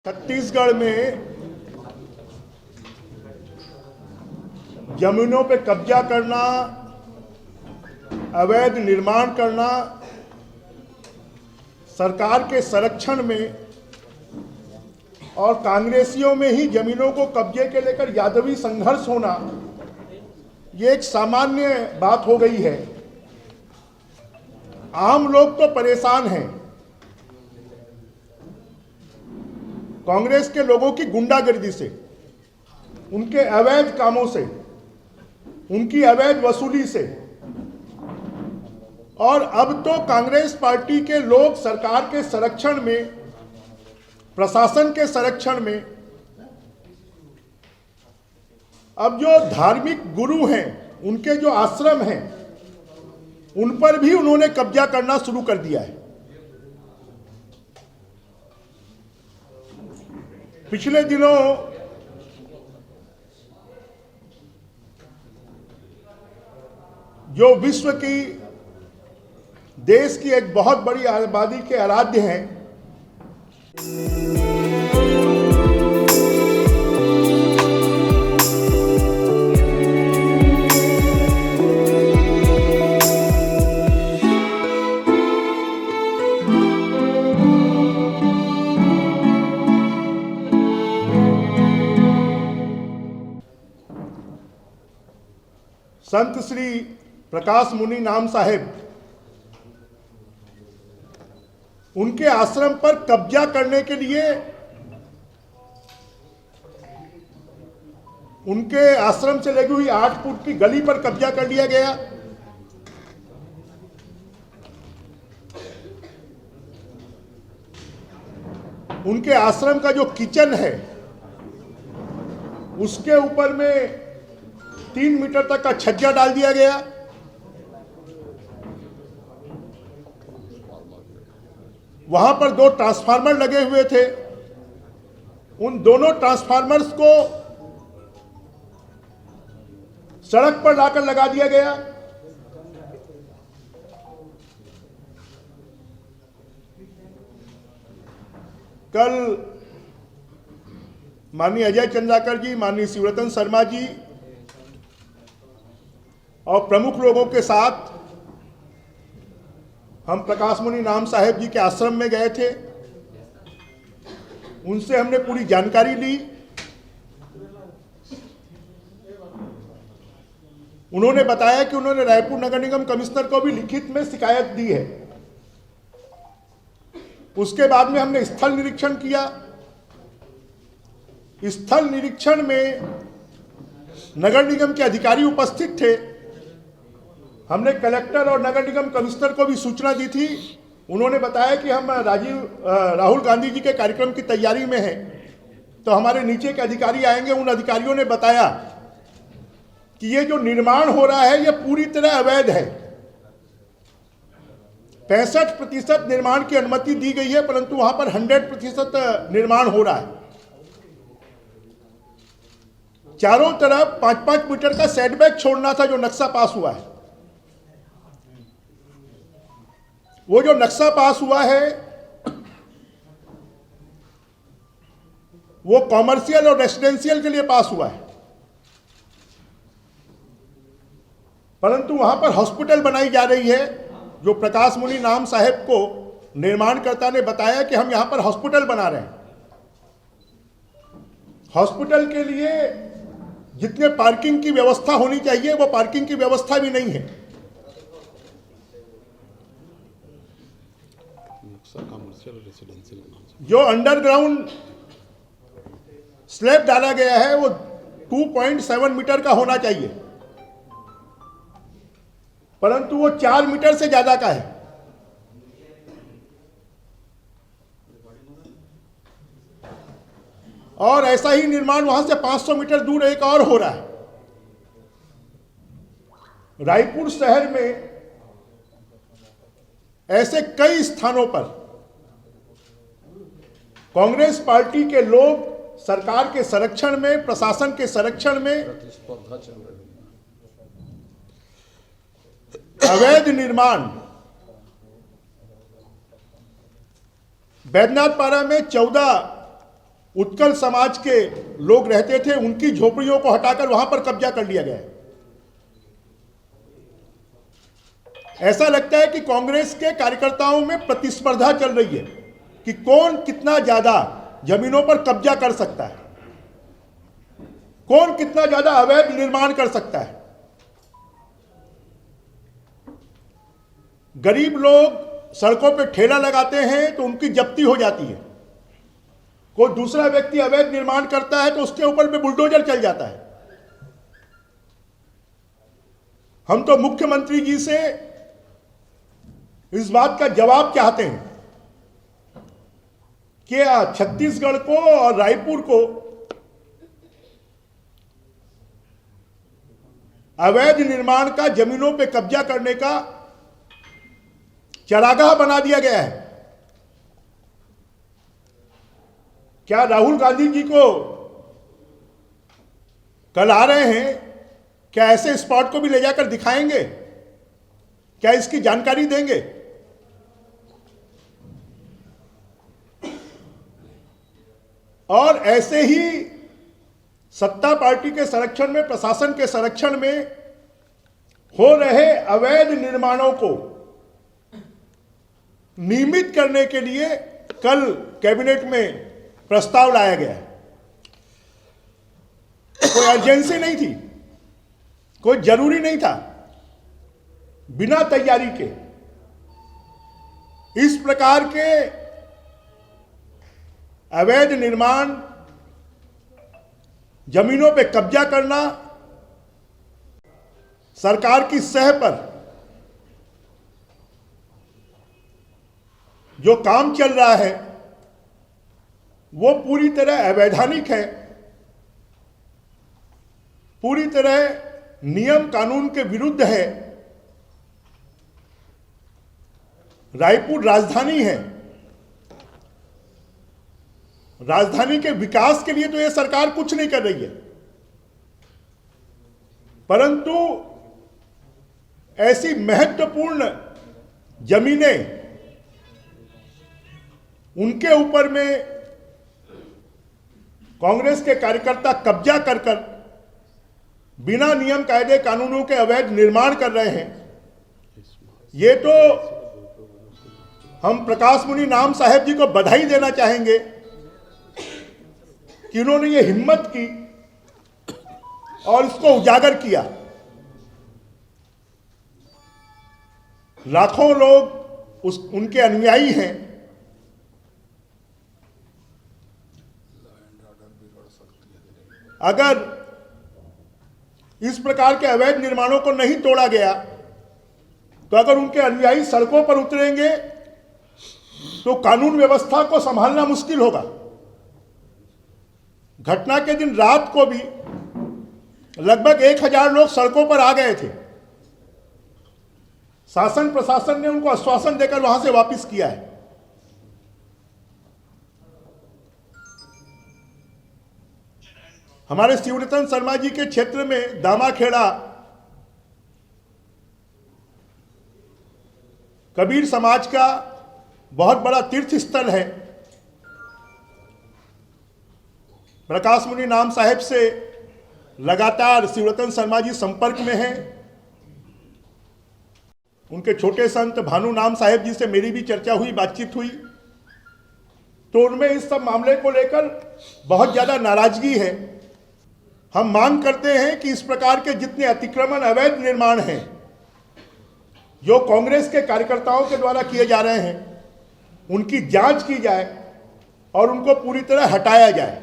छत्तीसगढ़ में जमीनों पे कब्जा करना, अवैध निर्माण करना, सरकार के संरक्षण में और कांग्रेसियों में ही जमीनों को कब्जे के लेकर यादवी संघर्ष होना, ये एक सामान्य बात हो गई है। आम लोग तो परेशान हैं। कांग्रेस के लोगों की गुंडागर्दी से, उनके अवैध कामों से, उनकी अवैध वसूली से, और अब तो कांग्रेस पार्टी के लोग सरकार के संरक्षण में, प्रशासन के संरक्षण में, अब जो धार्मिक गुरु हैं, उनके जो आश्रम हैं, उन पर भी उन्होंने कब्जा करना शुरू कर दिया है। पिछले दिनों जो विश्व की, देश की एक बहुत बड़ी आबादी के आराध्य हैं, संत श्री प्रकाश मुनि नाम साहेब, उनके आश्रम पर कब्जा करने के लिए उनके आश्रम से लगी हुई 8 फुट की गली पर कब्जा कर लिया गया। उनके आश्रम का जो किचन है, उसके ऊपर में 3 मीटर तक का छज्जा डाल दिया गया। वहां पर 2 ट्रांसफार्मर लगे हुए थे। उन दोनों ट्रांसफार्मर्स को सड़क पर लाकर लगा दिया गया। कल माननीय अजय चंद्राकर जी, माननीय शिवरतन शर्मा जी और प्रमुख लोगों के साथ हम प्रकाश मुनि नाम साहेब जी के आश्रम में गए थे। उनसे हमने पूरी जानकारी ली। उन्होंने बताया कि उन्होंने रायपुर नगर निगम कमिश्नर को भी लिखित में शिकायत दी है। उसके बाद में हमने स्थल निरीक्षण किया। स्थल निरीक्षण में नगर निगम के अधिकारी उपस्थित थे। हमने कलेक्टर और नगर निगम कमिश्नर को भी सूचना दी थी। उन्होंने बताया कि हम राहुल गांधी जी के कार्यक्रम की तैयारी में हैं, तो हमारे नीचे के अधिकारी आएंगे। उन अधिकारियों ने बताया कि ये जो निर्माण हो रहा है, ये पूरी तरह अवैध है। 65% निर्माण की अनुमति दी गई है, परंतु वहां पर 100% निर्माण हो रहा है। चारों तरफ 5-5 मीटर का सेटबैक छोड़ना था जो नक्शा पास हुआ है। वो जो नक्शा पास हुआ है, वो कॉमर्शियल और रेसिडेंशियल के लिए पास हुआ है, परंतु वहां पर हॉस्पिटल बनाई जा रही है। जो प्रकाश मुनि नाम साहेब को निर्माणकर्ता ने बताया कि हम यहां पर हॉस्पिटल बना रहे हैं। हॉस्पिटल के लिए जितने पार्किंग की व्यवस्था होनी चाहिए, वो पार्किंग की व्यवस्था भी नहीं है। जो अंडरग्राउंड स्लैब डाला गया है, वो 2.7 मीटर का होना चाहिए, परंतु वो 4 मीटर से ज्यादा का है। और ऐसा ही निर्माण वहां से 500 मीटर दूर एक और हो रहा है। रायपुर शहर में ऐसे कई स्थानों पर कांग्रेस पार्टी के लोग सरकार के संरक्षण में, प्रशासन के संरक्षण में अवैध निर्माण, बैद्यनाथ पारा में 14 उत्कल समाज के लोग रहते थे, उनकी झोपड़ियों को हटाकर वहां पर कब्जा कर लिया गया है। ऐसा लगता है कि कांग्रेस के कार्यकर्ताओं में प्रतिस्पर्धा चल रही है कि कौन कितना ज्यादा जमीनों पर कब्जा कर सकता है, कौन कितना ज्यादा अवैध निर्माण कर सकता है। गरीब लोग सड़कों पर ठेला लगाते हैं तो उनकी जब्ती हो जाती है, कोई दूसरा व्यक्ति अवैध निर्माण करता है तो उसके ऊपर में बुलडोजर चल जाता है। हम तो मुख्यमंत्री जी से इस बात का जवाब चाहते हैं कि छत्तीसगढ़ को और रायपुर को अवैध निर्माण का, जमीनों पे कब्जा करने का चरागाह बना दिया गया है। क्या राहुल गांधी जी को कल आ रहे हैं, क्या ऐसे स्पॉट को भी ले जाकर दिखाएंगे? क्या इसकी जानकारी देंगे? और ऐसे ही सत्ता पार्टी के संरक्षण में, प्रशासन के संरक्षण में हो रहे अवैध निर्माणों को नियमित करने के लिए कल कैबिनेट में प्रस्ताव लाया गया है। कोई अर्जेंसी नहीं थी, कोई जरूरी नहीं था, बिना तैयारी के इस प्रकार के अवैध निर्माण, जमीनों पे कब्जा करना, सरकार की सह पर जो काम चल रहा है वो पूरी तरह अवैधानिक है, पूरी तरह नियम कानून के विरुद्ध है। रायपुर राजधानी है, राजधानी के विकास के लिए तो यह सरकार कुछ नहीं कर रही है, परंतु ऐसी महत्वपूर्ण जमीनें उनके ऊपर में कांग्रेस के कार्यकर्ता कब्जा कर कर बिना नियम कायदे कानूनों के अवैध निर्माण कर रहे हैं। ये तो हम प्रकाश मुनि नाम साहेब जी को बधाई देना चाहेंगे कि उन्होंने ये हिम्मत की और इसको उजागर किया। लाखों लोग उनके अनुयायी हैं। अगर इस प्रकार के अवैध निर्माणों को नहीं तोड़ा गया तो अगर उनके अनुयायी सड़कों पर उतरेंगे तो कानून व्यवस्था को संभालना मुश्किल होगा। घटना के दिन रात को भी लगभग 1000 लोग सड़कों पर आ गए थे। शासन प्रशासन ने उनको आश्वासन देकर वहां से वापस किया है। हमारे शिवरतन शर्मा जी के क्षेत्र में दामाखेड़ा कबीर समाज का बहुत बड़ा तीर्थ स्थल है। प्रकाश मुनि नाम साहेब से लगातार शिवरतन शर्मा जी संपर्क में हैं। उनके छोटे संत भानु नाम साहेब जी से मेरी भी चर्चा हुई, बातचीत हुई, तो उनमें इस सब मामले को लेकर बहुत ज्यादा नाराजगी है। हम मांग करते हैं कि इस प्रकार के जितने अतिक्रमण, अवैध निर्माण हैं जो कांग्रेस के कार्यकर्ताओं के द्वारा किए जा रहे हैं, उनकी जांच की जाए और उनको पूरी तरह हटाया जाए।